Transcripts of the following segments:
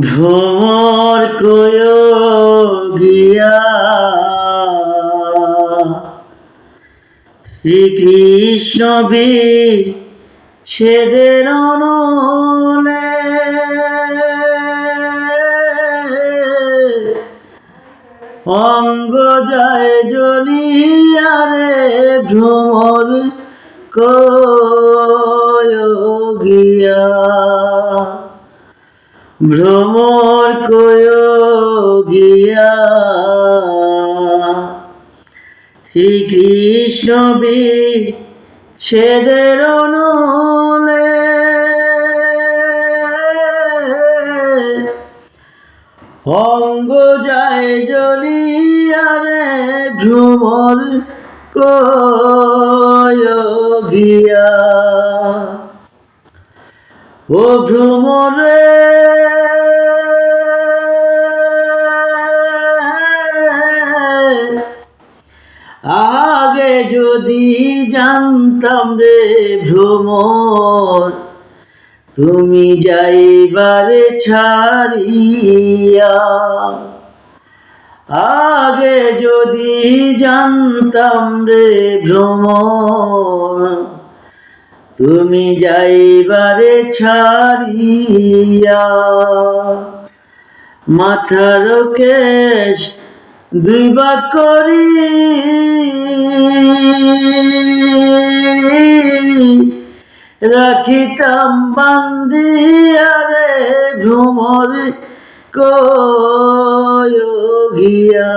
ভ্রমর কয় গিয়া শ্রীকৃষ্ণ বিচ্ছেদের অনলে অঙ্গ যায় জ্বলিয়া রে ভ্রমর কয় গিয়া ভ্রমর কয় গিয়া শ্রীকৃষ্ণ বিচ্ছেদের অনলে অঙ্গ যায় জ্বলিয়া রে ভ্রমর কয় গিয়া ও ভ্রমরে আগে যদি জানতাম রে ভ্রমর তুমি যাইবারে ছাড়িয়া আগে যদি জানতাম রে ভ্রমর তুমি যাইবারে ছাড়িয়া মাথার কেশ দুই ভাগ করি রাখিতাম বান্ধিয়া রে ভ্রমর কয় গিয়া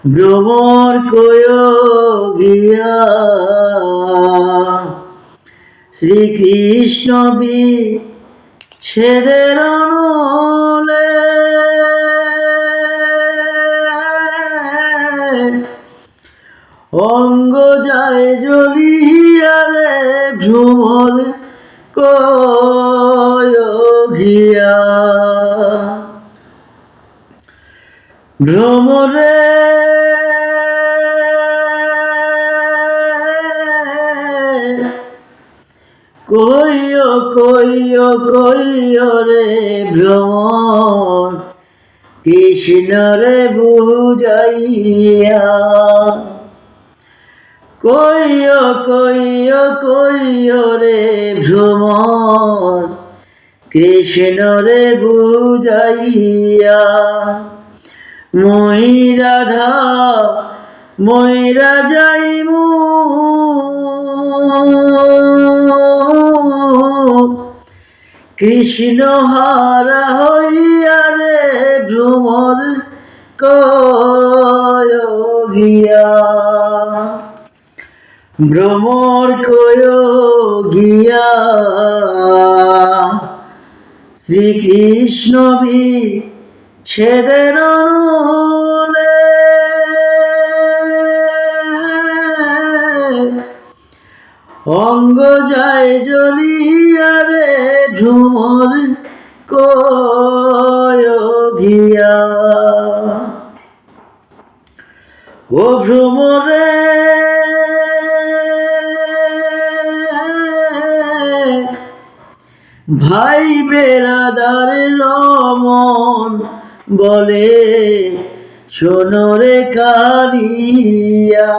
ভ্রমর কয় গিয়া শ্রীকৃষ্ণ বিচ্ছেদের অনলে অঙ্গ যায় জ্বলিয়া রে ভ্রমর কয় গিয়া ভ্রমরে কইও কইও কইও রে ভ্রমর কৃষ্ণ রে বুঝাইয়া কইও কইও কইও রে ভ্রমর কৃষ্ণ রে বুঝাইয়া মই রাধা মইরা যাইমু কৃষ্ণ হারা হইয়া রে ভ্রমর কয় গিয়া ভ্রমর কয় গিয়া শ্রীকৃষ্ণ বিচ্ছেদের অনলে অঙ্গ যায় জ্বলিয়া রে ভ্রমর কয় গিয়া ও ভ্রমরে ভাই বেরাদার রমন বলে শোনো রে কালিয়া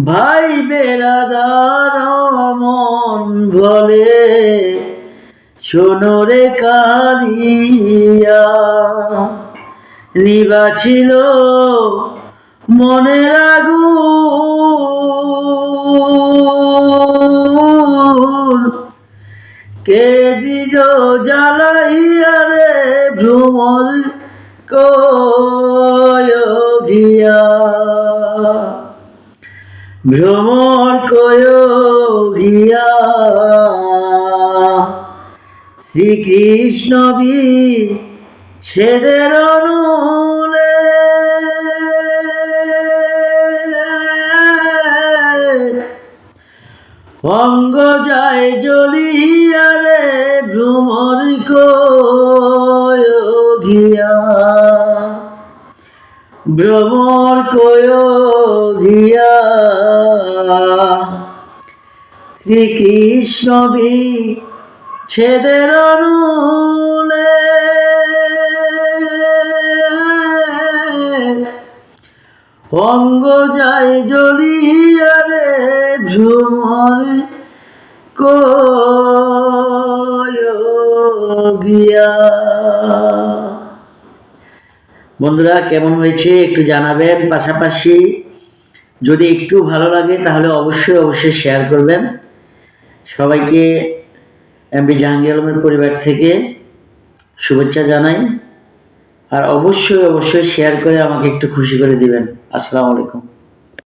ভাই বেরাদার রমন বলে শোনো রে কালিয়া নিবাছিল মনের আগুন কে দিজ জ্বালাইয়া রে ভ্রমর কয় গিয়া ভ্রমর কয় গিয়া শ্রীকৃষ্ণ বিচ্ছেদের অনলে অঙ্গ যায় জ্বলিয়া রে ভ্রমর কয় গিয়া ভ্রমর কয় গিয়া শ্রীকৃষ্ণ ছেদের অনুলে অঙ্গ যায় জ্বলিয়া রে ভ্রমর গিয়া। বন্ধুরা, কেমন হয়েছে একটু জানাবেন। পাশাপাশি যদি একটু ভালো লাগে তাহলে অবশ্যই শেয়ার করবেন। সবাইকে এমপি জাহাঙ্গীর আলমের পরিবার থেকে শুভেচ্ছা জানাই। আর অবশ্যই শেয়ার করে আমাকে একটু খুশি করে দিবেন। আসসালামু আলাইকুম।